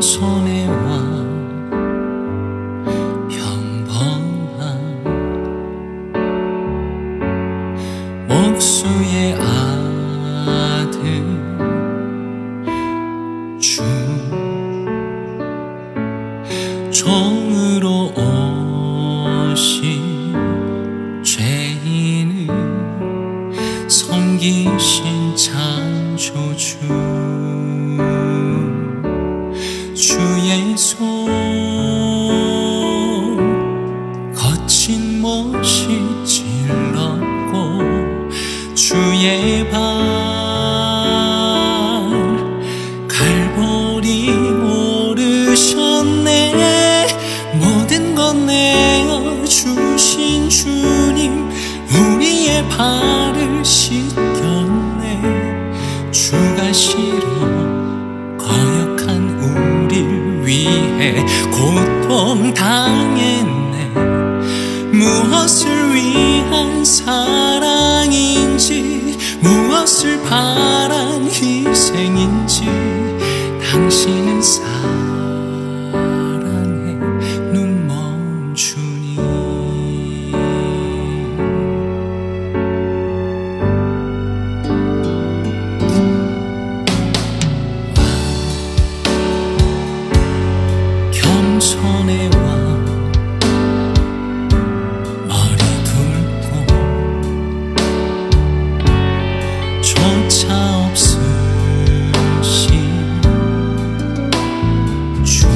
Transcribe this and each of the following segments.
겸손의 왕 평범한 목수의 아들 주 종으로 오신 죄인을 섬기신 창조주 주의 손 거친 못이 찔렀고 주의 발 갈보리 오르셨네. 모든 것 내어주신 주님 우리의 발을 씻겼네. 주가 싫어 거역한 우릴 위해 고통 당했네. 무엇을 위한 사랑인지 무엇을 바란 희생인지 당신은 사랑해 눈먼 주님. 겸손의 왕 머리 굵고 조차 없으신 주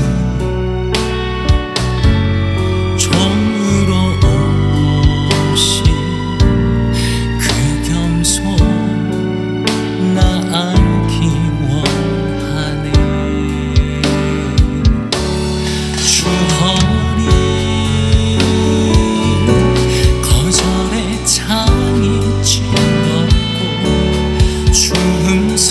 종으로 오신 그 겸손 나 알기 원하네. 주 허리 거절의 창이 찔렀고 주 음성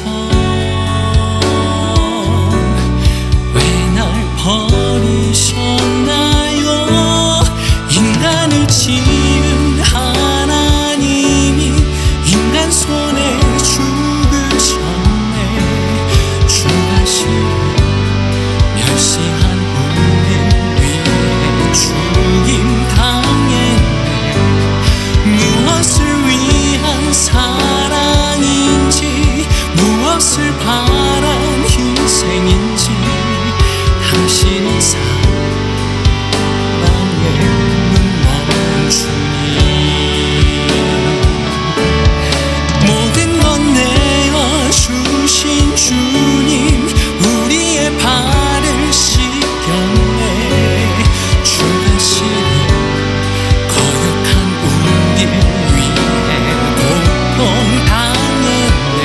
왜 날 버리셨나요. 인간을 지은 하나님이 인간 손에 죽으셨네. 주가 싫어 멸시한 우릴 위해 죽임 당했네. 무엇을 위한 사랑인지 무엇을 바란 희생인지 당신은 사랑의 눈먼 주님. 모든 것 내어주신 주님 우리의 발을 씻겼네. 주가 싫어 거역한 우릴 위해 고통 당했네.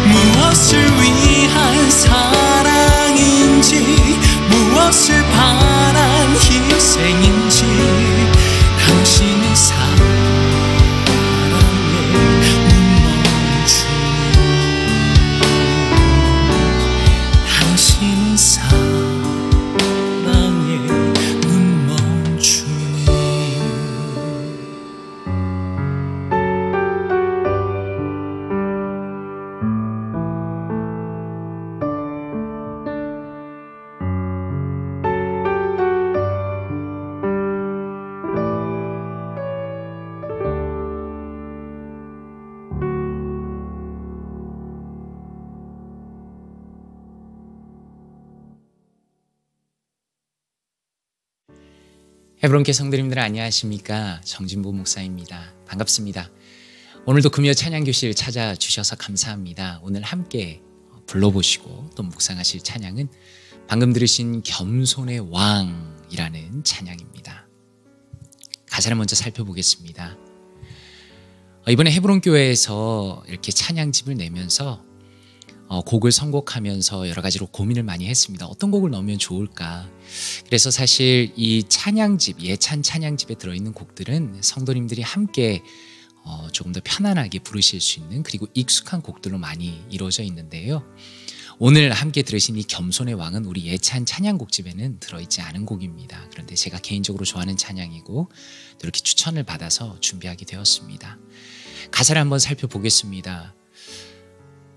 무엇을 위한 사랑인지 무엇을 바란 희생인지 당신은 사랑의 눈먼 주님. 당신은 사랑의 눈먼 주님. 헤브론교회 성도님들 안녕하십니까? 정진보 목사입니다. 반갑습니다. 오늘도 금요 찬양교실 찾아주셔서 감사합니다. 오늘 함께 불러보시고 또 묵상하실 찬양은 방금 들으신 겸손의 왕이라는 찬양입니다. 가사를 먼저 살펴보겠습니다. 이번에 헤브론교회에서 이렇게 찬양집을 내면서 곡을 선곡하면서 여러 가지로 고민을 많이 했습니다. 어떤 곡을 넣으면 좋을까? 그래서 사실 이 찬양집, 예찬 찬양집에 들어있는 곡들은 성도님들이 함께 조금 더 편안하게 부르실 수 있는 그리고 익숙한 곡들로 많이 이루어져 있는데요. 오늘 함께 들으신 이 겸손의 왕은 우리 예찬 찬양곡집에는 들어있지 않은 곡입니다. 그런데 제가 개인적으로 좋아하는 찬양이고 또 이렇게 추천을 받아서 준비하게 되었습니다. 가사를 한번 살펴보겠습니다.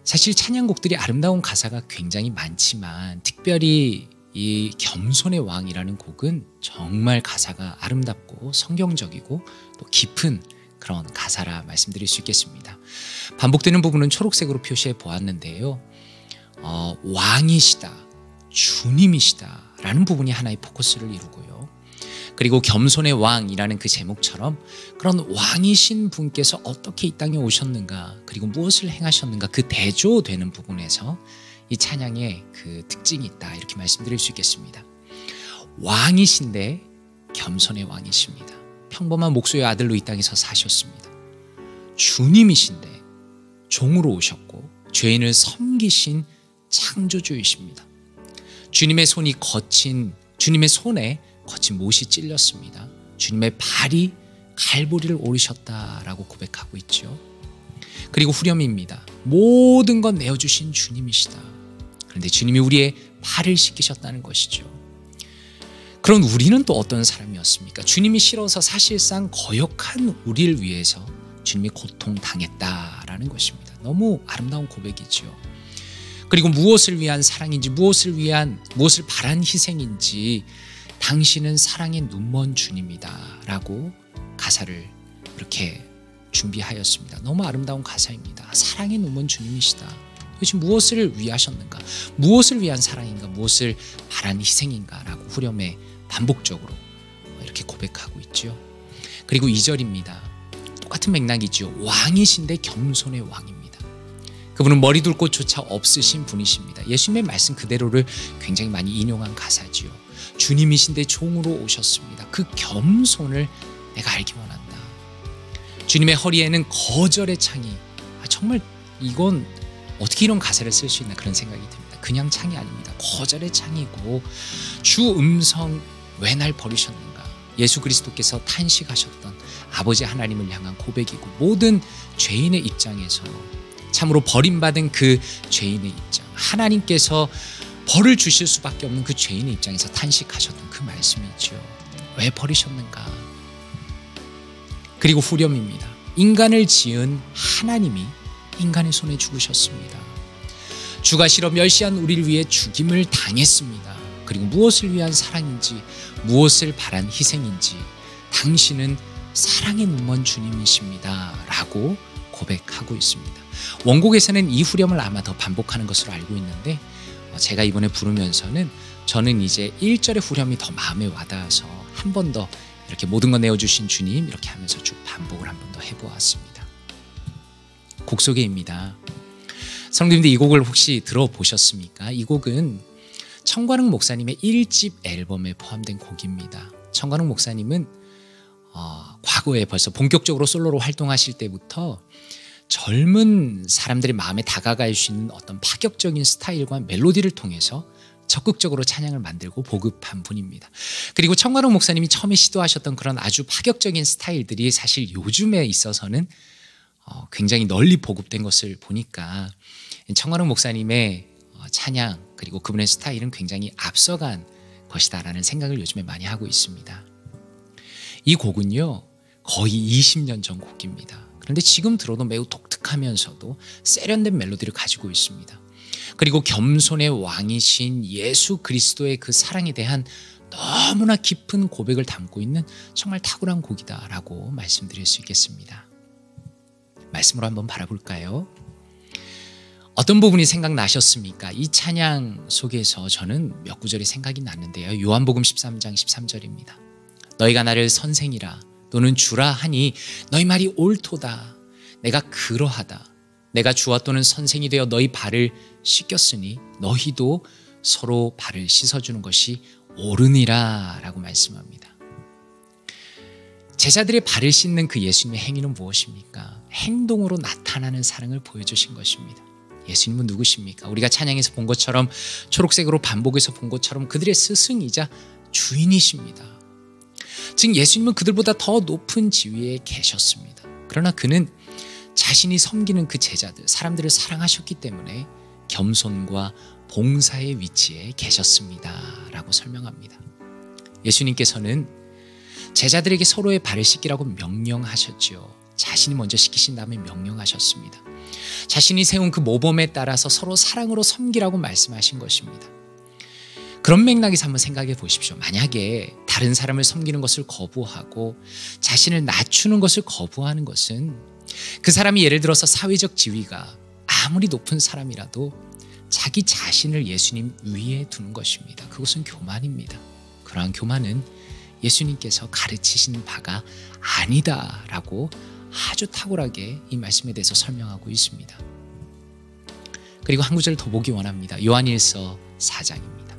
사실 찬양곡들이 아름다운 가사가 굉장히 많지만 특별히 이 겸손의 왕이라는 곡은 정말 가사가 아름답고 성경적이고 또 깊은 그런 가사라 말씀드릴 수 있겠습니다. 반복되는 부분은 초록색으로 표시해 보았는데요. 왕이시다, 주님이시다 라는 부분이 하나의 포커스를 이루고요. 그리고 겸손의 왕이라는 그 제목처럼 그런 왕이신 분께서 어떻게 이 땅에 오셨는가, 그리고 무엇을 행하셨는가, 그 대조되는 부분에서 이 찬양의 그 특징이 있다, 이렇게 말씀드릴 수 있겠습니다. 왕이신데 겸손의 왕이십니다. 평범한 목소의 아들로 이 땅에서 사셨습니다. 주님이신데 종으로 오셨고 죄인을 섬기신 창조주이십니다. 주님의 손에 거친 못이 찔렸습니다. 주님의 발이 갈보리를 오르셨다라고 고백하고 있죠. 그리고 후렴입니다. 모든 건 내어주신 주님이시다. 그런데 주님이 우리의 발을 씻기셨다는 것이죠. 그런 우리는 또 어떤 사람이었습니까? 주님이 싫어서 사실상 거역한 우리를 위해서 주님이 고통당했다라는 것입니다. 너무 아름다운 고백이죠. 그리고 무엇을 위한 사랑인지, 무엇을 바란 희생인지, 당신은 사랑의 눈먼 주님이다 라고 가사를 이렇게 준비하였습니다. 너무 아름다운 가사입니다. 사랑의 눈먼 주님이시다. 도대체 무엇을 위하셨는가, 무엇을 위한 사랑인가, 무엇을 바란 희생인가 라고 후렴에 반복적으로 이렇게 고백하고 있죠. 그리고 2절입니다. 똑같은 맥락이죠. 왕이신데 겸손의 왕입니다. 그분은 머리 둘 곳조차 없으신 분이십니다. 예수님의 말씀 그대로를 굉장히 많이 인용한 가사지요. 주님이신데 종으로 오셨습니다. 그 겸손을 내가 알기 원한다. 주님의 허리에는 거절의 창이, 정말 이건 어떻게 이런 가사를 쓸 수 있나 그런 생각이 듭니다. 그냥 창이 아닙니다. 거절의 창이고, 주 음성 왜 날 버리셨는가, 예수 그리스도께서 탄식하셨던 아버지 하나님을 향한 고백이고, 모든 죄인의 입장에서 참으로 버림받은 그 죄인의 입장, 하나님께서 벌을 주실 수밖에 없는 그 죄인의 입장에서 탄식하셨던 그 말씀이죠. 왜 버리셨는가. 그리고 후렴입니다. 인간을 지은 하나님이 인간의 손에 죽으셨습니다. 주가 실어 멸시한 우리를 위해 죽임을 당했습니다. 그리고 무엇을 위한 사랑인지, 무엇을 바란 희생인지, 당신은 사랑의 눈먼 주님이십니다 라고 고백하고 있습니다. 원곡에서는 이 후렴을 아마 더 반복하는 것으로 알고 있는데, 제가 이번에 부르면서는 저는 이제 1절의 후렴이 더 마음에 와닿아서 한 번 더 이렇게 모든 거 내어주신 주님 이렇게 하면서 쭉 반복을 한 번 더 해보았습니다. 곡 소개입니다. 성도님들, 이 곡을 혹시 들어보셨습니까? 이 곡은 청관욱 목사님의 1집 앨범에 포함된 곡입니다. 청관욱 목사님은 과거에 벌써 본격적으로 솔로로 활동하실 때부터 젊은 사람들의 마음에 다가갈 수 있는 어떤 파격적인 스타일과 멜로디를 통해서 적극적으로 찬양을 만들고 보급한 분입니다. 그리고 청관욱 목사님이 처음에 시도하셨던 그런 아주 파격적인 스타일들이 사실 요즘에 있어서는 굉장히 널리 보급된 것을 보니까 청관욱 목사님의 찬양 그리고 그분의 스타일은 굉장히 앞서간 것이다라는 생각을 요즘에 많이 하고 있습니다. 이 곡은요, 거의 20년 전 곡입니다. 그런데 지금 들어도 매우 독특하면서도 세련된 멜로디를 가지고 있습니다. 그리고 겸손의 왕이신 예수 그리스도의 그 사랑에 대한 너무나 깊은 고백을 담고 있는 정말 탁월한 곡이다라고 말씀드릴 수 있겠습니다. 말씀으로 한번 바라볼까요? 어떤 부분이 생각나셨습니까? 이 찬양 속에서 저는 몇 구절이 생각이 났는데요. 요한복음 13장 13절입니다. 너희가 나를 선생이라 또는 주라 하니 너희 말이 옳도다. 내가 그러하다. 내가 주와 또는 선생이 되어 너희 발을 씻겼으니 너희도 서로 발을 씻어주는 것이 옳으니라 라고 말씀합니다. 제자들의 발을 씻는 그 예수님의 행위는 무엇입니까? 행동으로 나타나는 사랑을 보여주신 것입니다. 예수님은 누구십니까? 우리가 찬양에서 본 것처럼, 초록색으로 반복해서 본 것처럼 그들의 스승이자 주인이십니다. 즉 예수님은 그들보다 더 높은 지위에 계셨습니다. 그러나 그는 자신이 섬기는 그 제자들, 사람들을 사랑하셨기 때문에 겸손과 봉사의 위치에 계셨습니다 라고 설명합니다. 예수님께서는 제자들에게 서로의 발을 씻기라고 명령하셨지요. 자신이 먼저 씻기신 다음에 명령하셨습니다. 자신이 세운 그 모범에 따라서 서로 사랑으로 섬기라고 말씀하신 것입니다. 그런 맥락에서 한번 생각해 보십시오. 만약에 다른 사람을 섬기는 것을 거부하고 자신을 낮추는 것을 거부하는 것은 그 사람이 예를 들어서 사회적 지위가 아무리 높은 사람이라도 자기 자신을 예수님 위에 두는 것입니다. 그것은 교만입니다. 그러한 교만은 예수님께서 가르치신 바가 아니다라고 아주 탁월하게 이 말씀에 대해서 설명하고 있습니다. 그리고 한 구절 더 보기 원합니다. 요한일서 4장입니다.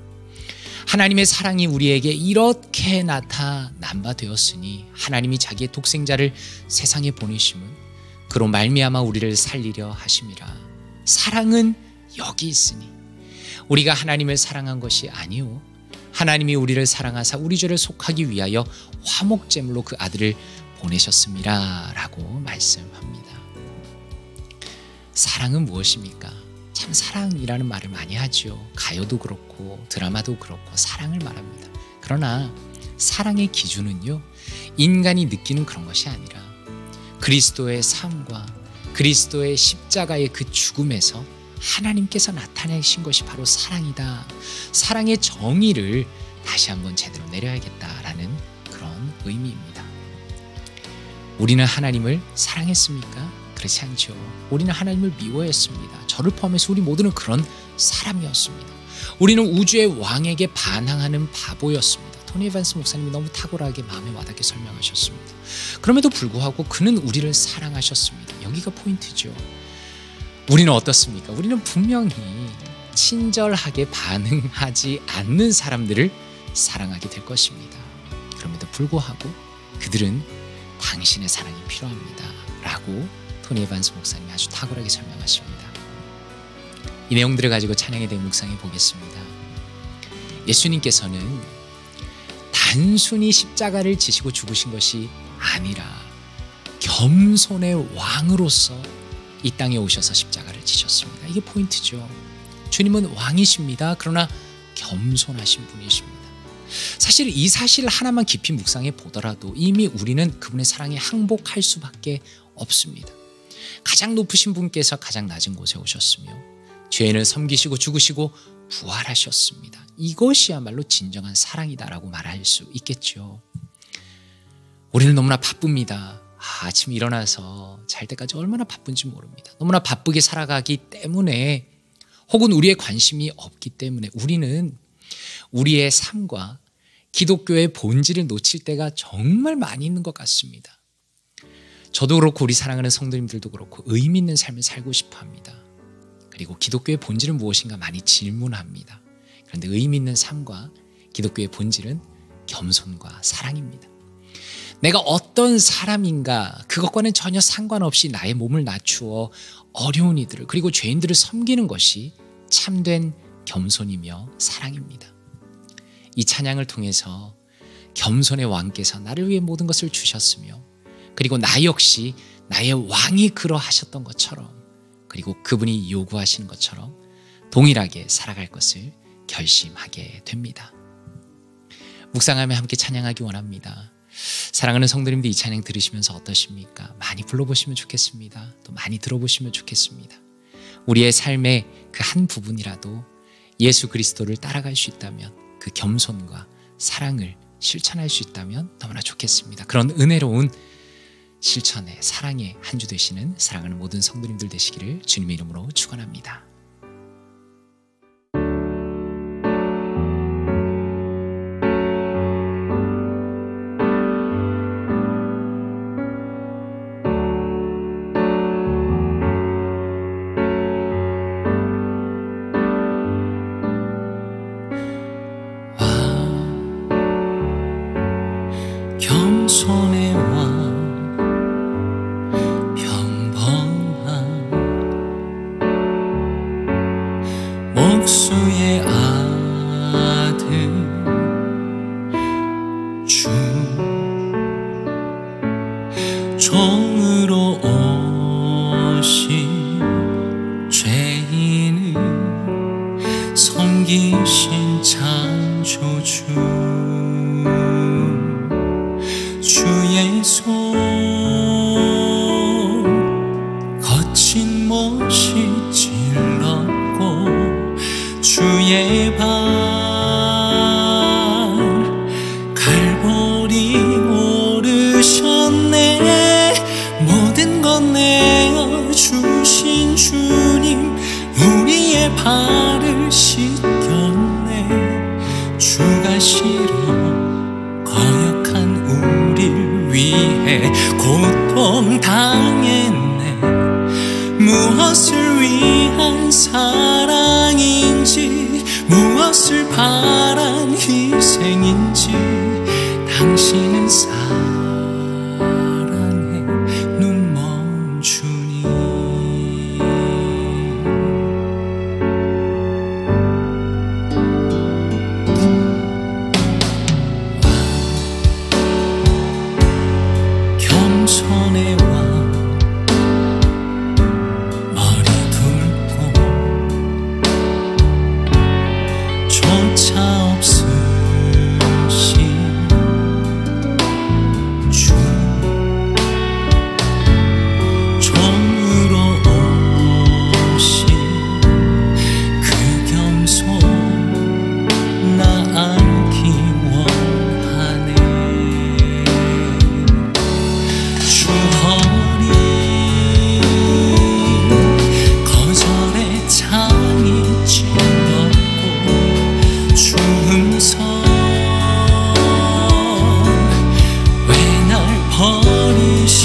하나님의 사랑이 우리에게 이렇게 나타난 바 되었으니 하나님이 자기의 독생자를 세상에 보내심은 그로 말미암아 우리를 살리려 하심이라. 사랑은 여기 있으니 우리가 하나님을 사랑한 것이 아니요 하나님이 우리를 사랑하사 우리 죄를 속하기 위하여 화목제물로 그 아들을 보내셨습니다 라고 말씀합니다. 사랑은 무엇입니까? 참 사랑이라는 말을 많이 하죠. 가요도 그렇고 드라마도 그렇고 사랑을 말합니다. 그러나 사랑의 기준은요, 인간이 느끼는 그런 것이 아니라 그리스도의 삶과 그리스도의 십자가의 그 죽음에서 하나님께서 나타내신 것이 바로 사랑이다. 사랑의 정의를 다시 한번 제대로 내려야겠다라는 그런 의미입니다. 우리는 하나님을 사랑했습니까? 그렇지 않죠. 우리는 하나님을 미워했습니다. 저를 포함해서 우리 모두는 그런 사람이었습니다. 우리는 우주의 왕에게 반항하는 바보였습니다. 토니 에반스 목사님이 너무 탁월하게 마음에 와닿게 설명하셨습니다. 그럼에도 불구하고 그는 우리를 사랑하셨습니다. 여기가 포인트죠. 우리는 어떻습니까? 우리는 분명히 친절하게 반응하지 않는 사람들을 사랑하게 될 것입니다. 그럼에도 불구하고 그들은 당신의 사랑이 필요합니다 라고 토니 에반스 목사님이 아주 탁월하게 설명하십니다. 이 내용들을 가지고 찬양에 대해 묵상해 보겠습니다. 예수님께서는 단순히 십자가를 지시고 죽으신 것이 아니라 겸손의 왕으로서 이 땅에 오셔서 십자가를 지셨습니다. 이게 포인트죠. 주님은 왕이십니다. 그러나 겸손하신 분이십니다. 사실 이 사실 하나만 깊이 묵상해 보더라도 이미 우리는 그분의 사랑에 항복할 수밖에 없습니다. 가장 높으신 분께서 가장 낮은 곳에 오셨으며 죄인을 섬기시고 죽으시고 부활하셨습니다. 이것이야말로 진정한 사랑이다라고 말할 수 있겠죠. 우리는 너무나 바쁩니다. 아침에 일어나서 잘 때까지 얼마나 바쁜지 모릅니다. 너무나 바쁘게 살아가기 때문에 혹은 우리의 관심이 없기 때문에 우리는 우리의 삶과 기독교의 본질을 놓칠 때가 정말 많이 있는 것 같습니다. 저도 그렇고 우리 사랑하는 성도님들도 그렇고 의미 있는 삶을 살고 싶어 합니다. 그리고 기독교의 본질은 무엇인가 많이 질문합니다. 그런데 의미 있는 삶과 기독교의 본질은 겸손과 사랑입니다. 내가 어떤 사람인가 그것과는 전혀 상관없이 나의 몸을 낮추어 어려운 이들을 그리고 죄인들을 섬기는 것이 참된 겸손이며 사랑입니다. 이 찬양을 통해서 겸손의 왕께서 나를 위해 모든 것을 주셨으며 그리고 나 역시 나의 왕이 그러하셨던 것처럼 그리고 그분이 요구하시는 것처럼 동일하게 살아갈 것을 결심하게 됩니다. 묵상하며 함께 찬양하기 원합니다. 사랑하는 성도님들 이 찬양 들으시면서 어떠십니까? 많이 불러보시면 좋겠습니다. 또 많이 들어보시면 좋겠습니다. 우리의 삶의 그 한 부분이라도 예수 그리스도를 따라갈 수 있다면 그 겸손과 사랑을 실천할 수 있다면 너무나 좋겠습니다. 그런 은혜로운 실천의 사랑의 한 주 되시는 사랑하는 모든 성도님들 되시기를 주님의 이름으로 축원합니다. 겸손의 왕 평범한 발을 씻겼네. 주가 싫어 거역한 우릴 위해 고통 당했네. 무엇을 위한 사랑인지, 무엇을 바란 희생인지, 당신은 사랑해 눈 멈추니. 겸손해 와 머리 굵고 조차 없으신 주, 종으로 오신 그 겸손 나 알기 원하네. 주 허리 거절의 창이 찔렀고, 주 음성 왜 날 버리셨나요?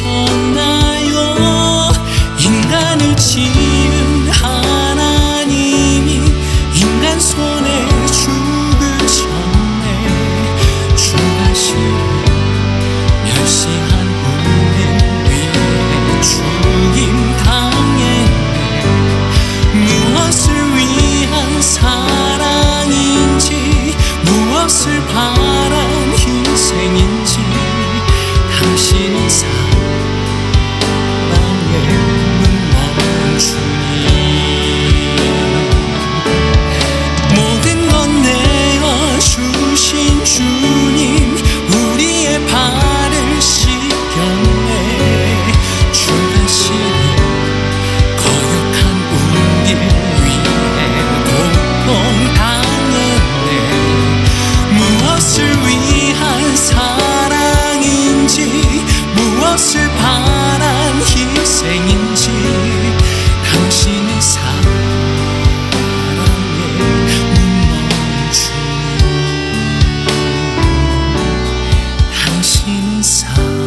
인간을 지은 하나님이 인간 손에 죽으셨네. 주가 싫어 멸시한 우릴 위해 죽임 당했네. 무엇을 위한 사랑인지, 무엇을 바란 희생인지, 당신은 사랑에 눈 멈추니. 모든 건 내어주신 주님, 우리의 발을 씻겼네. 주가 싫어 거역한 우릴 위해 고통 당했네. 무엇을 위한 사랑인지, 무엇을 바란 희생인지, 당신의 사랑에 눈 멈추니. 당신은 사랑해